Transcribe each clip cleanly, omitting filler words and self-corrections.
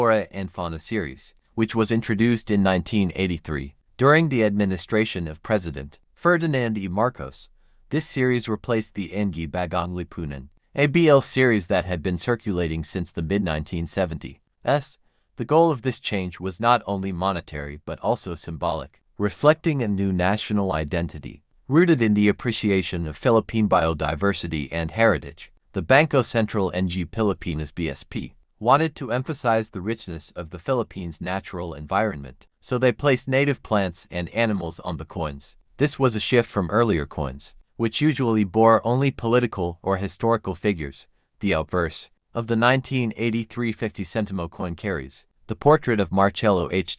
Flora and Fauna Series, which was introduced in 1983. During the administration of President Ferdinand E. Marcos, this series replaced the Engi Bagong Lipunan, a BL series that had been circulating since the mid-1970s. The goal of this change was not only monetary but also symbolic, reflecting a new national identity, rooted in the appreciation of Philippine biodiversity and heritage. The Bangko Sentral ng Pilipinas (BSP) wanted to emphasize the richness of the Philippines' natural environment, so they placed native plants and animals on the coins. This was a shift from earlier coins, which usually bore only political or historical figures. The obverse of the 1983 50 Sentimo coin carries the portrait of Marcelo H.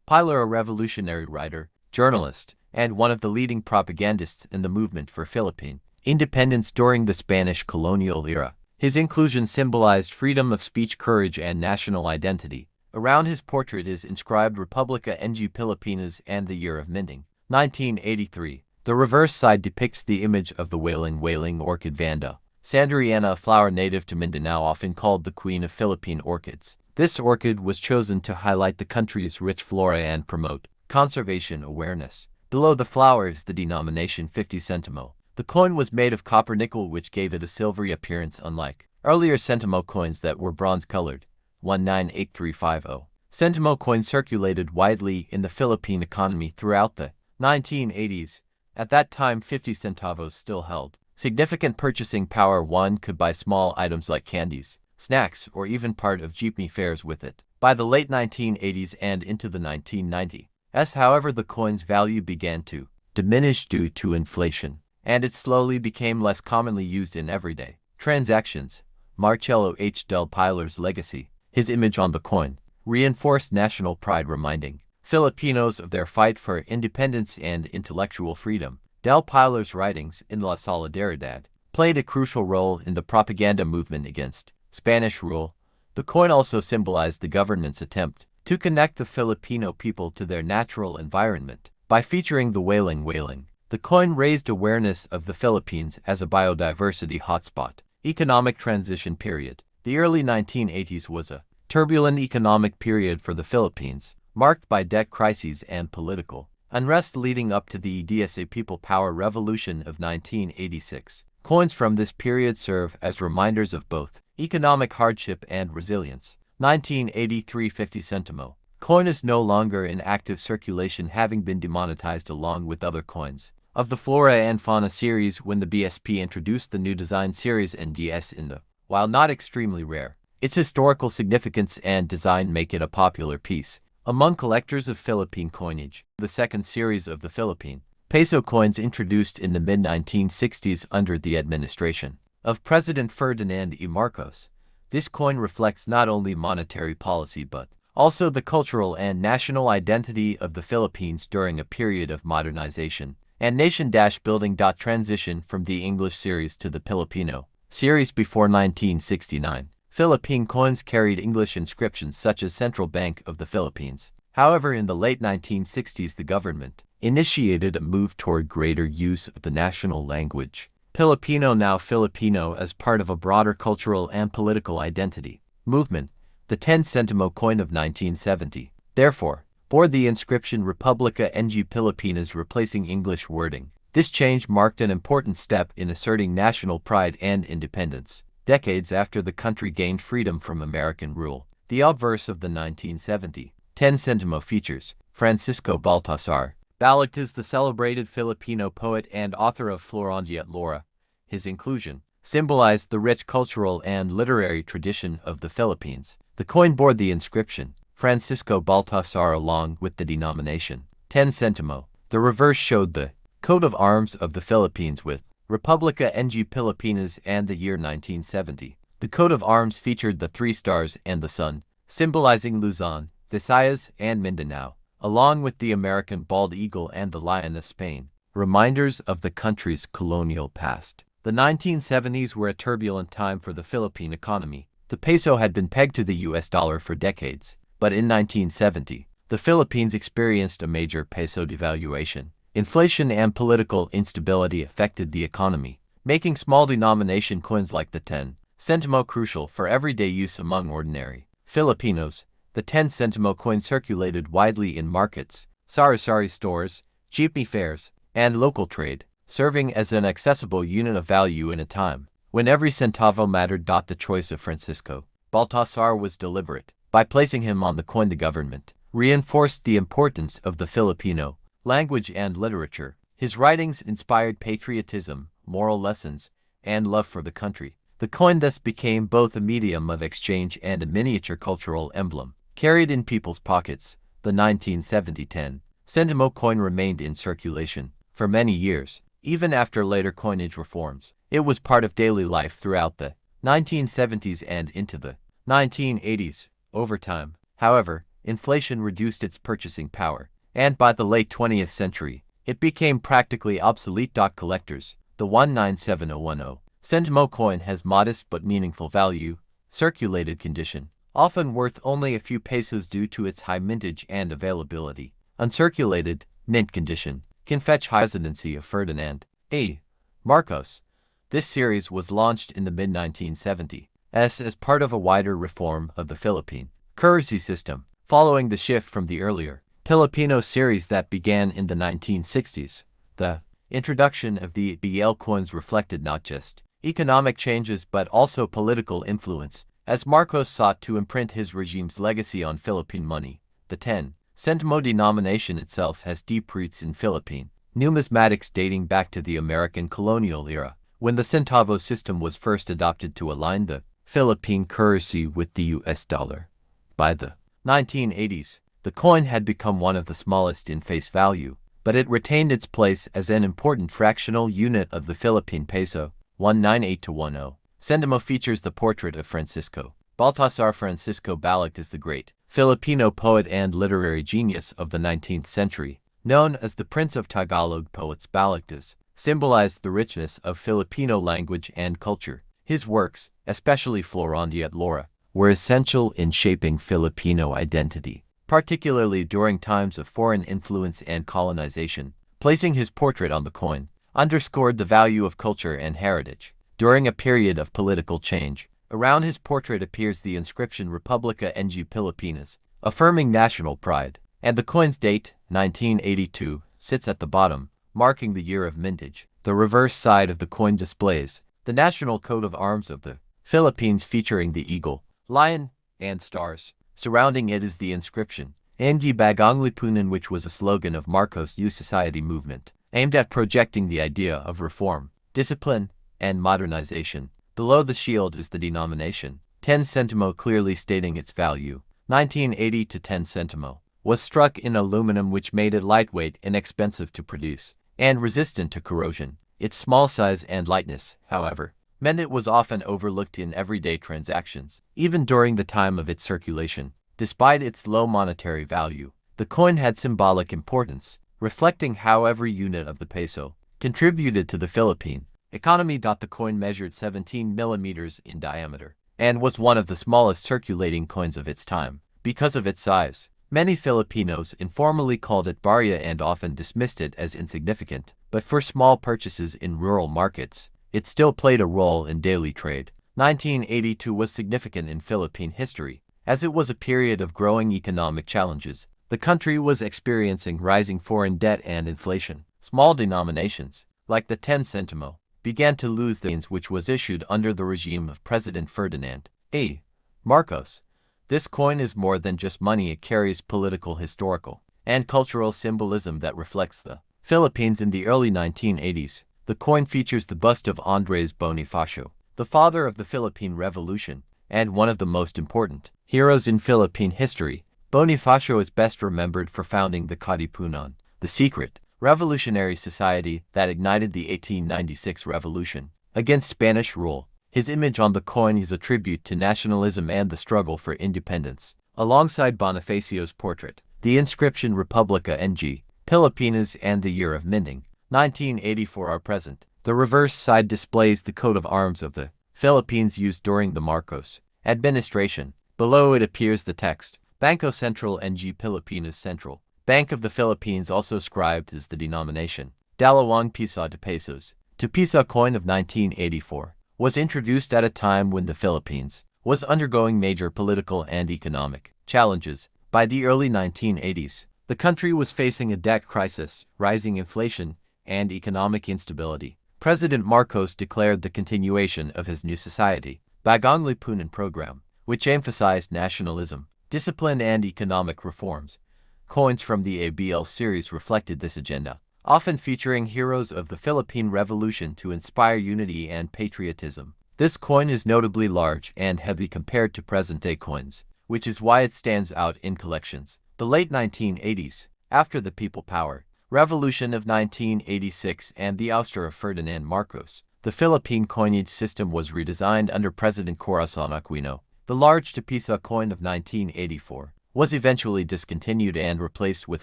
Pilar, a revolutionary writer, journalist, and one of the leading propagandists in the movement for Philippine independence during the Spanish colonial era. His inclusion symbolized freedom of speech, courage, and national identity. Around his portrait is inscribed Republica ng Pilipinas and the year of minting, 1983. The reverse side depicts the image of the wailing orchid Vanda Sandriana, a flower native to Mindanao, often called the Queen of Philippine Orchids. This orchid was chosen to highlight the country's rich flora and promote conservation awareness. Below the flower is the denomination 50 Sentimo. The coin was made of copper nickel, which gave it a silvery appearance, unlike earlier Sentimo coins that were bronze-colored. 198350. Sentimo coins circulated widely in the Philippine economy throughout the 1980s. At that time, 50 centavos still held significant purchasing power. One could buy small items like candies, snacks, or even part of jeepney fares with it. By the late 1980s and into the 1990s, however, the coin's value began to diminish due to inflation, and it slowly became less commonly used in everyday transactions. Marcelo H. del Pilar's legacy, his image on the coin, reinforced national pride, reminding Filipinos of their fight for independence and intellectual freedom. Del Pilar's writings in La Solidaridad played a crucial role in the propaganda movement against Spanish rule. The coin also symbolized the government's attempt to connect the Filipino people to their natural environment. By featuring the wailing, the coin raised awareness of the Philippines as a biodiversity hotspot. Economic transition period. The early 1980s was a turbulent economic period for the Philippines, marked by debt crises and political unrest leading up to the EDSA People Power Revolution of 1986. Coins from this period serve as reminders of both economic hardship and resilience. 1983 50 Sentimo. Coin is no longer in active circulation, having been demonetized along with other coins of the Flora and Fauna series when the BSP introduced the new design series NDS in the. While not extremely rare, its historical significance and design make it a popular piece among collectors of Philippine coinage. The second series of the Philippine peso coins, introduced in the mid-1960s under the administration of President Ferdinand E. Marcos. This coin reflects not only monetary policy but also the cultural and national identity of the Philippines during a period of modernization and nation-building. Transition from the English series to the Pilipino series. Before 1969, Philippine coins carried English inscriptions such as Central Bank of the Philippines. However, in the late 1960s, the government initiated a move toward greater use of the national language Filipino, now Filipino, as part of a broader cultural and political identity movement. The 10 Sentimo coin of 1970, therefore, bore the inscription Republica ng Pilipinas, replacing English wording. This change marked an important step in asserting national pride and independence. Decades after the country gained freedom from American rule, the obverse of the 1970 10 Sentimo features Francisco Baltazar. Balagtas, the celebrated Filipino poet and author of Flora and Fauna. His inclusion symbolized the rich cultural and literary tradition of the Philippines. The coin bore the inscription Francisco Baltazar along with the denomination 10 Sentimo. The reverse showed the coat of arms of the Philippines with Republica ng Pilipinas and the year 1970. The coat of arms featured the 3 stars and the sun, symbolizing Luzon, Visayas, and Mindanao, along with the American bald eagle and the lion of Spain, reminders of the country's colonial past. The 1970s were a turbulent time for the Philippine economy. The peso had been pegged to the US dollar for decades, but in 1970, the Philippines experienced a major peso devaluation. Inflation and political instability affected the economy, making small denomination coins like the 10 Sentimo crucial for everyday use among ordinary Filipinos. the 10 Sentimo coin circulated widely in markets, sari-sari stores, jeepney fairs, and local trade, serving as an accessible unit of value in a time when every centavo mattered. The choice of Francisco Baltazar was deliberate. By placing him on the coin, the government reinforced the importance of the Filipino language and literature. His writings inspired patriotism, moral lessons, and love for the country. The coin thus became both a medium of exchange and a miniature cultural emblem, carried in people's pockets. The 1970 10 Sentimo coin remained in circulation for many years, even after later coinage reforms. It was part of daily life throughout the 1970s and into the 1980s. Over time, however, inflation reduced its purchasing power, and by the late 20th century, it became practically obsolete. Collectors, the 197010 Sentimo coin has modest but meaningful value, circulated condition, often worth only a few pesos due to its high mintage and availability. Uncirculated, mint condition, can fetch high. Presidency of Ferdinand A. Marcos. This series was launched in the mid-1970s as part of a wider reform of the Philippine currency system, following the shift from the earlier Pilipino Series that began in the 1960s. The introduction of the BL coins reflected not just economic changes but also political influence, as Marcos sought to imprint his regime's legacy on Philippine money. The 10 Sentimo denomination itself has deep roots in Philippine numismatics dating back to the American colonial era, when the centavo system was first adopted to align the Philippine currency with the US dollar. By the 1980s, the coin had become one of the smallest in face value, but it retained its place as an important fractional unit of the Philippine peso. 198-10 Sentimo features the portrait of Francisco Baltazar. Francisco Balagtas, the great Filipino poet and literary genius of the 19th century, known as the Prince of Tagalog poets. Balagtas symbolized the richness of Filipino language and culture. His works, especially Flora and Fauna, were essential in shaping Filipino identity, particularly during times of foreign influence and colonization. Placing his portrait on the coin underscored the value of culture and heritage. During a period of political change, around his portrait appears the inscription Republica ng Pilipinas, affirming national pride, and the coin's date, 1982, sits at the bottom, marking the year of mintage. The reverse side of the coin displays the national coat of arms of the Philippines, featuring the eagle, lion, and stars. Surrounding it is the inscription, Ng Bagang Lipunan, which was a slogan of Marcos' New Society movement, aimed at projecting the idea of reform, discipline, and modernization. Below the shield is the denomination, 10 Sentimo, clearly stating its value. 1980 to 10 Sentimo was struck in aluminum, which made it lightweight, inexpensive to produce, and resistant to corrosion. Its small size and lightness, however, meant it was often overlooked in everyday transactions, even during the time of its circulation. Despite its low monetary value, the coin had symbolic importance, reflecting how every unit of the peso contributed to the Philippine economy. The coin measured 17 millimeters in diameter and was one of the smallest circulating coins of its time. Because of its size, many Filipinos informally called it barya and often dismissed it as insignificant, but for small purchases in rural markets, it still played a role in daily trade. 1982 was significant in Philippine history, as it was a period of growing economic challenges. The country was experiencing rising foreign debt and inflation. Small denominations, like the 10 Sentimo, began to lose the gains which was issued under the regime of President Ferdinand A. Marcos. This coin is more than just money. It carries political, historical, and cultural symbolism that reflects the Philippines in the early 1980s. The coin features the bust of Andres Bonifacio, the father of the Philippine Revolution, and one of the most important heroes in Philippine history. Bonifacio is best remembered for founding the Katipunan, the secret revolutionary society that ignited the 1896 revolution against Spanish rule. His image on the coin is a tribute to nationalism and the struggle for independence. Alongside Bonifacio's portrait, the inscription Republica ng Pilipinas and the year of minting, 1984, are present. The reverse side displays the coat of arms of the Philippines used during the Marcos administration. Below it appears the text, Bangko Sentral ng Pilipinas, Central Bank of the Philippines, also scribed as the denomination. Dalawang Piso de Pesos. To Piso coin of 1984 was introduced at a time when the Philippines was undergoing major political and economic challenges. By the early 1980s, the country was facing a debt crisis, rising inflation, and economic instability. President Marcos declared the continuation of his new society, Bagong Lipunan program, which emphasized nationalism, discipline, and economic reforms. Coins from the ABL series reflected this agenda, often featuring heroes of the Philippine Revolution to inspire unity and patriotism. This coin is notably large and heavy compared to present-day coins, which is why it stands out in collections. The late 1980s, after the People Power Revolution of 1986 and the ouster of Ferdinand Marcos, the Philippine coinage system was redesigned under President Corazon Aquino. The large Tapisa coin of 1984 was eventually discontinued and replaced with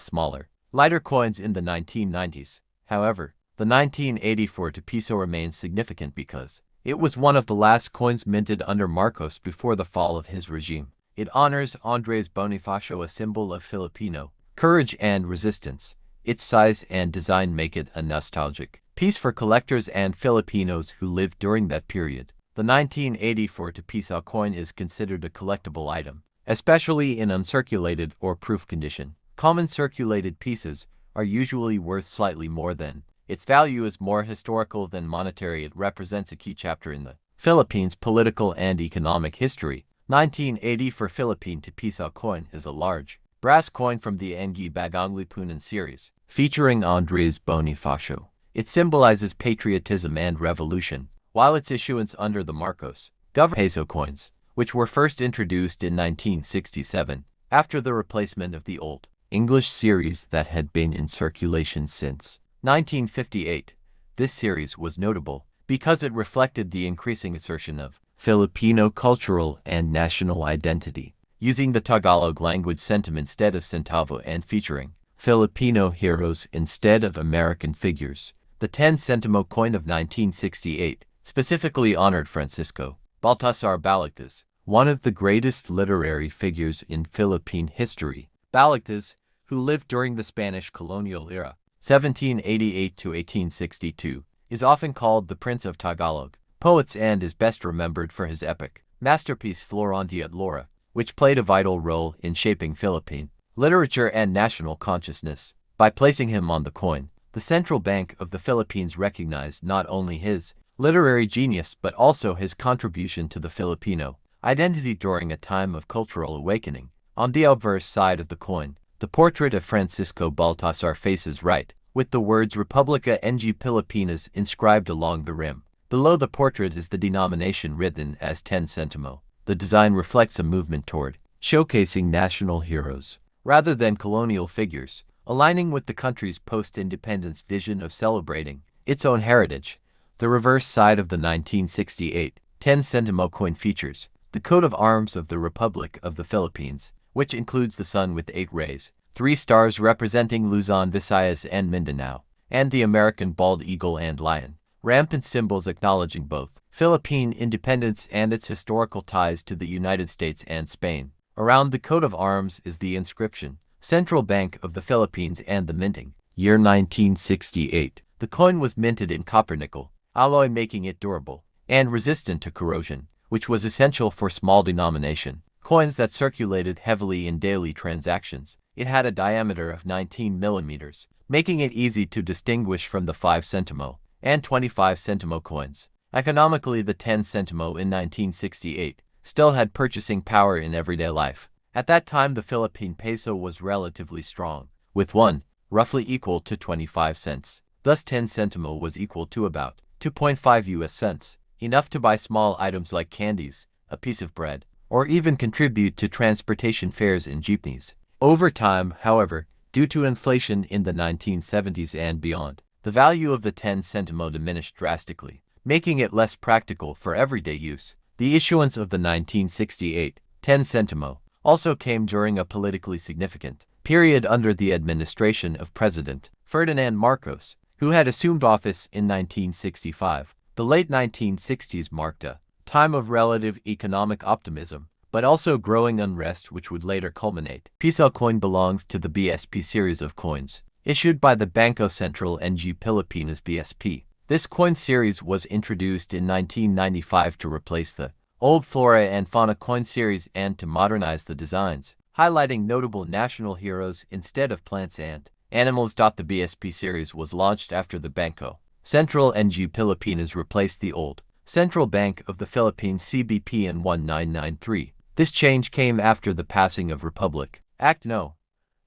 smaller, lighter coins in the 1990s. However, the 1984 Tapiso remains significant because it was one of the last coins minted under Marcos before the fall of his regime. It honors Andres Bonifacio, a symbol of Filipino courage and resistance. Its size and design make it a nostalgic piece for collectors and Filipinos who lived during that period. The 1984 Tapisa coin is considered a collectible item, especially in uncirculated or proof condition. Common circulated pieces are usually worth slightly more than. Its value is more historical than monetary. It represents a key chapter in the Philippines' political and economic history. 1980 for Philippine Tapisa coin is a large brass coin from the Bagong Lipunan series, featuring Andres Bonifacio. It symbolizes patriotism and revolution, while its issuance under the Marcos government peso coins, which were first introduced in 1967, after the replacement of the old English series that had been in circulation since 1958. This series was notable because it reflected the increasing assertion of Filipino cultural and national identity, using the Tagalog language Sentimo instead of centavo and featuring Filipino heroes instead of American figures. The 10 Sentimo coin of 1968 specifically honored Francisco Baltazar Balagtas, one of the greatest literary figures in Philippine history. Balagtas, who lived during the Spanish colonial era, 1788 to 1862, is often called the Prince of Tagalog poets and is best remembered for his epic masterpiece Flora and Fauna, which played a vital role in shaping Philippine literature and national consciousness. By placing him on the coin, the Central Bank of the Philippines recognized not only his literary genius but also his contribution to the Filipino identity during a time of cultural awakening. On the obverse side of the coin, the portrait of Francisco Baltazar faces right, with the words Republica ng Pilipinas inscribed along the rim. Below the portrait is the denomination written as 10 Sentimo. The design reflects a movement toward showcasing national heroes, rather than colonial figures, aligning with the country's post-independence vision of celebrating its own heritage. The reverse side of the 1968 10 Sentimo coin features the coat of arms of the Republic of the Philippines, which includes the sun with 8 rays, 3 stars representing Luzon, Visayas, and Mindanao, and the American bald eagle and lion, rampant symbols acknowledging both Philippine independence and its historical ties to the United States and Spain. Around the coat of arms is the inscription, Central Bank of the Philippines, and the minting year 1968. The coin was minted in copper-nickel alloy, making it durable and resistant to corrosion, which was essential for small denomination coins that circulated heavily in daily transactions. It had a diameter of 19 millimeters, making it easy to distinguish from the 5 Sentimo and 25 Sentimo coins. Economically, the 10 Sentimo in 1968 still had purchasing power in everyday life. At that time, the Philippine peso was relatively strong, with 1 roughly equal to 25 cents. Thus, 10 Sentimo was equal to about 2.5 US cents, enough to buy small items like candies, a piece of bread, or even contribute to transportation fares in jeepneys. Over time, however, due to inflation in the 1970s and beyond, the value of the 10 Sentimo diminished drastically, making it less practical for everyday use. The issuance of the 1968 10 Sentimo also came during a politically significant period under the administration of President Ferdinand Marcos, who had assumed office in 1965. The late 1960s marked a time of relative economic optimism, but also growing unrest, which would later culminate. Piso coin belongs to the BSP series of coins, issued by the Bangko Sentral ng Pilipinas BSP. This coin series was introduced in 1995 to replace the old Flora and Fauna coin series and to modernize the designs, highlighting notable national heroes instead of plants and animals. The BSP series was launched after the Bangko Central ng Pilipinas replaced the old Central Bank of the Philippines CBP in 1993. This change came after the passing of Republic Act No.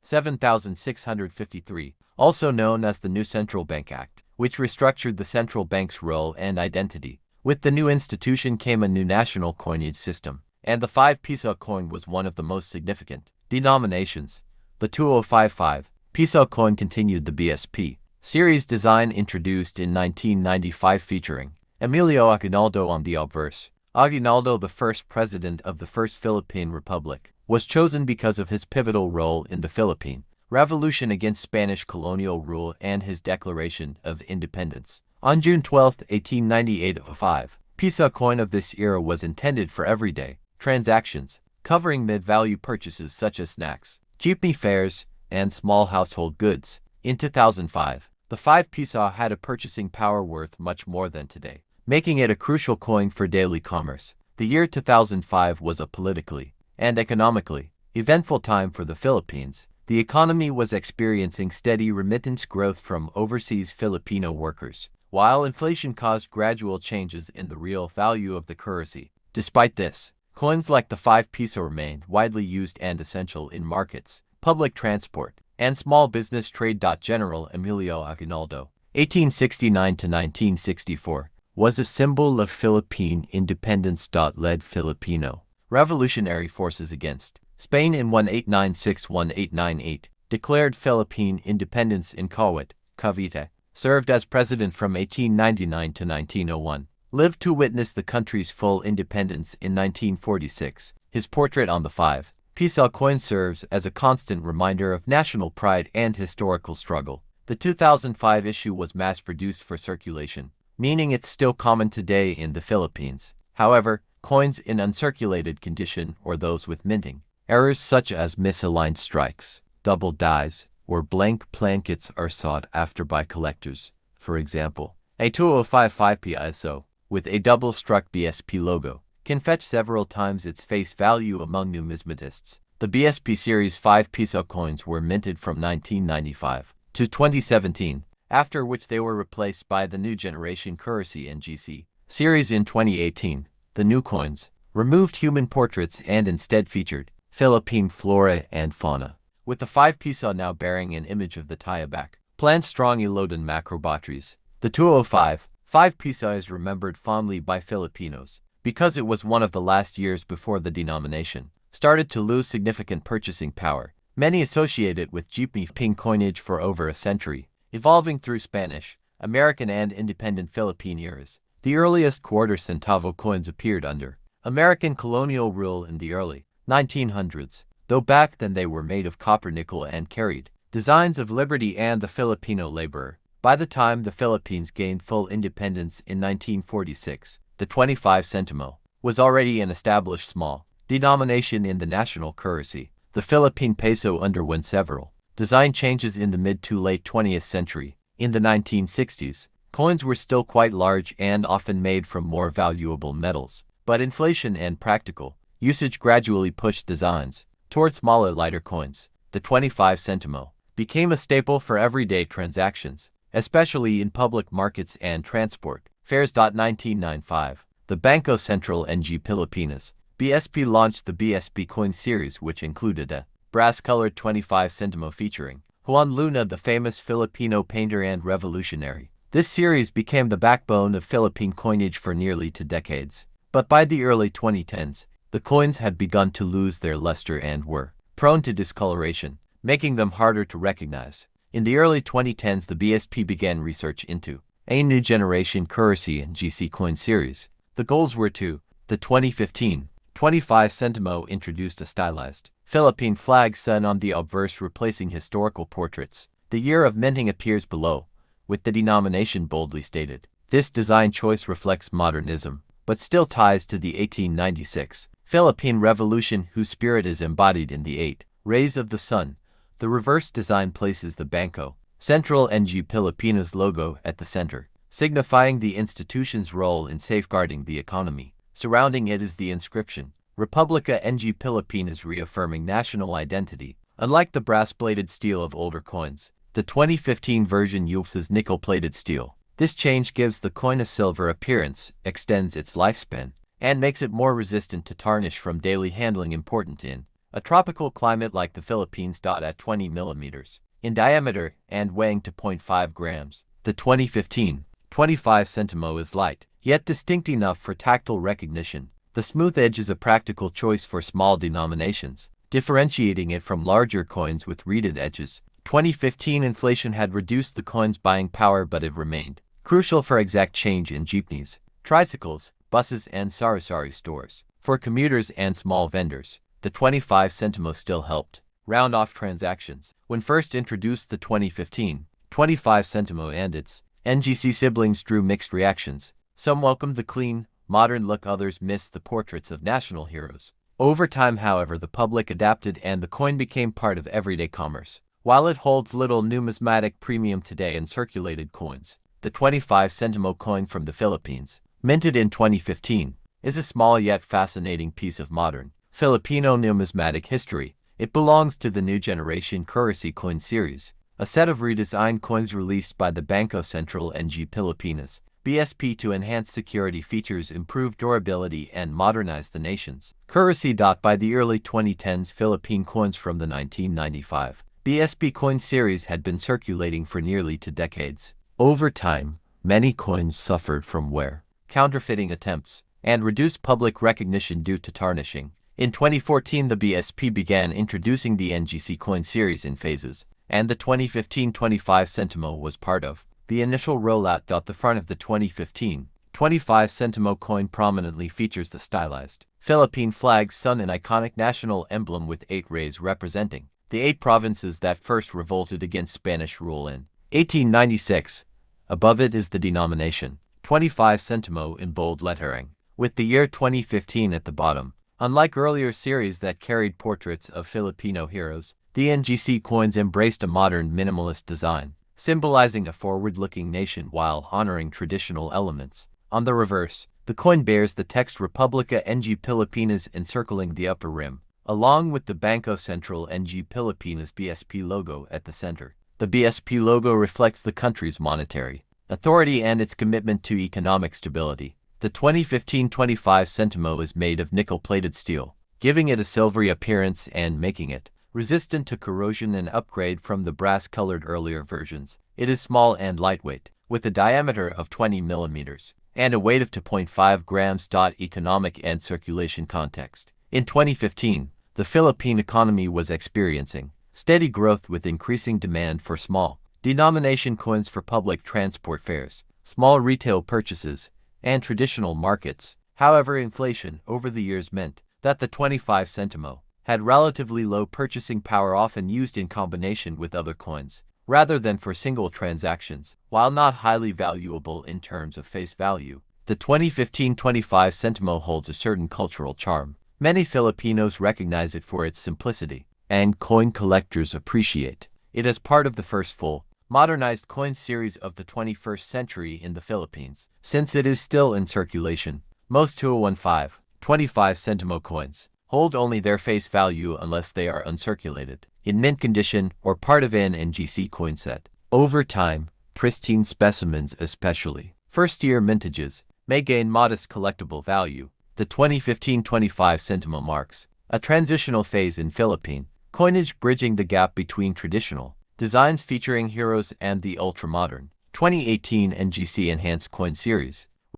7653, also known as the New Central Bank Act, which restructured the central bank's role and identity. With the new institution came a new national coinage system, and the 5-peso coin was one of the most significant denominations. The 2055 peso coin continued the BSP series design introduced in 1995 featuring Emilio Aguinaldo on the obverse. Aguinaldo, the first president of the First Philippine Republic, was chosen because of his pivotal role in the Philippine Revolution against Spanish colonial rule and his Declaration of Independence. On June 12, 1898, a 5-peso coin of this era was intended for everyday transactions, covering mid-value purchases such as snacks, jeepney fares, and small household goods. In 2005, the 5-peso had a purchasing power worth much more than today, making it a crucial coin for daily commerce. The year 2005 was a politically and economically eventful time for the Philippines. The economy was experiencing steady remittance growth from overseas Filipino workers, while inflation caused gradual changes in the real value of the currency. Despite this, coins like the 5-peso remained widely used and essential in markets, public transport, and small business trade. General Emilio Aguinaldo, 1869 to 1964, was a symbol of Philippine independence. Led Filipino revolutionary forces against Spain in 1896-1898, declared Philippine independence in Cavite, served as president from 1899 to 1901, lived to witness the country's full independence in 1946. His portrait on the 5-peso coin serves as a constant reminder of national pride and historical struggle. The 2005 issue was mass-produced for circulation, meaning it's still common today in the Philippines. However, coins in uncirculated condition or those with minting errors such as misaligned strikes, double dies, or blank plankets are sought after by collectors. For example, a 2055 peso with a double-struck BSP logo can fetch several times its face value among numismatists. The BSP Series 5-peso coins were minted from 1995 to 2017, after which they were replaced by the new generation currency NGC series in 2018. The new coins removed human portraits and instead featured Philippine flora and fauna, with the 5-peso now bearing an image of the tayabac plant strong Elodan macrobatteries. The 2005 5-peso is remembered fondly by Filipinos because it was one of the last years before the denomination started to lose significant purchasing power. Many associate it with jeepney coinage for over a century, evolving through Spanish, American, and independent Philippine eras. The earliest quarter centavo coins appeared under American colonial rule in the early 1900s, though back then they were made of copper nickel and carried designs of liberty and the Filipino laborer. By the time the Philippines gained full independence in 1946, the 25 Sentimo was already an established small denomination in the national currency. The Philippine peso underwent several design changes in the mid to late 20th century. In the 1960s, coins were still quite large and often made from more valuable metals, but inflation and practical usage gradually pushed designs toward smaller, lighter coins. The 25 Sentimo became a staple for everyday transactions, especially in public markets and transport fares. 1995, the Bangko Central ng Pilipinas (BSP) launched the BSP coin series, which included a brass-colored 25 Sentimo featuring Juan Luna, the famous Filipino painter and revolutionary. This series became the backbone of Philippine coinage for nearly 2 decades. But by the early 2010s, the coins had begun to lose their luster and were prone to discoloration, making them harder to recognize. In the early 2010s, the BSP began research into a new generation currency and GC coin series. The goals were to the 2015 25 Sentimo introduced a stylized Philippine flag sun on the obverse, replacing historical portraits. The year of minting appears below, with the denomination boldly stated. This design choice reflects modernism, but still ties to the 1896 Philippine Revolution, whose spirit is embodied in the 8 rays of the sun. The reverse design places the Bangko Central ng Pilipinas logo at the center, signifying the institution's role in safeguarding the economy. Surrounding it is the inscription, Republica ng Pilipinas, reaffirming national identity. Unlike the brass-plated steel of older coins, the 2015 version uses nickel-plated steel. This change gives the coin a silver appearance, extends its lifespan, and makes it more resistant to tarnish from daily handling. Important in a tropical climate like the Philippines. At 20 millimeters in diameter and weighing to 0.5 grams, the 2015 25 Sentimo is light, yet distinct enough for tactile recognition. The smooth edge is a practical choice for small denominations, differentiating it from larger coins with reeded edges. 2015 inflation had reduced the coin's buying power, but it remained crucial for exact change in jeepneys, tricycles, buses, and sari-sari stores. For commuters and small vendors, the 25 Sentimo still helped round off transactions. When first introduced, the 2015 25 Sentimo and its NGC siblings drew mixed reactions. Some welcomed the clean, modern look, others missed the portraits of national heroes. Over time, however, the public adapted and the coin became part of everyday commerce. While it holds little numismatic premium today in circulated coins, the 25 Sentimo coin from the Philippines, minted in 2015, is a small yet fascinating piece of modern Filipino numismatic history. It belongs to the new generation Currency Coin Series, a set of redesigned coins released by the Bangko Sentral ng Pilipinas (BSP) to enhance security features, improve durability, and modernize the nation's currency. By the early 2010s, Philippine coins from the 1995 BSP coin series had been circulating for nearly 2 decades. Over time, many coins suffered from wear, counterfeiting attempts, and reduced public recognition due to tarnishing. In 2014, the BSP began introducing the NGC coin series in phases, and the 2015 25 Sentimo was part of the initial rollout. The front of the 2015 25 Sentimo coin prominently features the stylized Philippine flag's sun, an iconic national emblem with 8 rays representing the 8 provinces that first revolted against Spanish rule in 1896. Above it is the denomination 25 Sentimo in bold lettering, with the year 2015 at the bottom. Unlike earlier series that carried portraits of Filipino heroes, the NGC coins embraced a modern minimalist design, symbolizing a forward-looking nation while honoring traditional elements. On the reverse, the coin bears the text Republica ng Pilipinas encircling the upper rim, along with the Bangko Sentral ng Pilipinas BSP logo at the center. The BSP logo reflects the country's monetary authority and its commitment to economic stability. The 2015 25 Sentimo is made of nickel-plated steel, giving it a silvery appearance and making it resistant to corrosion, an upgrade from the brass-colored earlier versions. It is small and lightweight, with a diameter of 20 millimeters and a weight of 2.5 grams. Economic and circulation context. In 2015, the Philippine economy was experiencing steady growth with increasing demand for small denomination coins for public transport fares, small retail purchases, and traditional markets. However, inflation over the years meant that the 25 Sentimo had relatively low purchasing power, often used in combination with other coins, rather than for single transactions. While not highly valuable in terms of face value, the 2015 25 Sentimo holds a certain cultural charm. Many Filipinos recognize it for its simplicity, and coin collectors appreciate it as part of the first full, modernized coin series of the 21st century in the Philippines. Since it is still in circulation, most 2015 25 Sentimo coins hold only their face value unless they are uncirculated, in mint condition, or part of an NGC coin set. Over time, pristine specimens, especially first-year mintages, may gain modest collectible value. The 2015 25 Sentimo marks a transitional phase in Philippine coinage, bridging the gap between traditional designs featuring heroes and the ultra-modern 2018 NGC Enhanced Coin Series.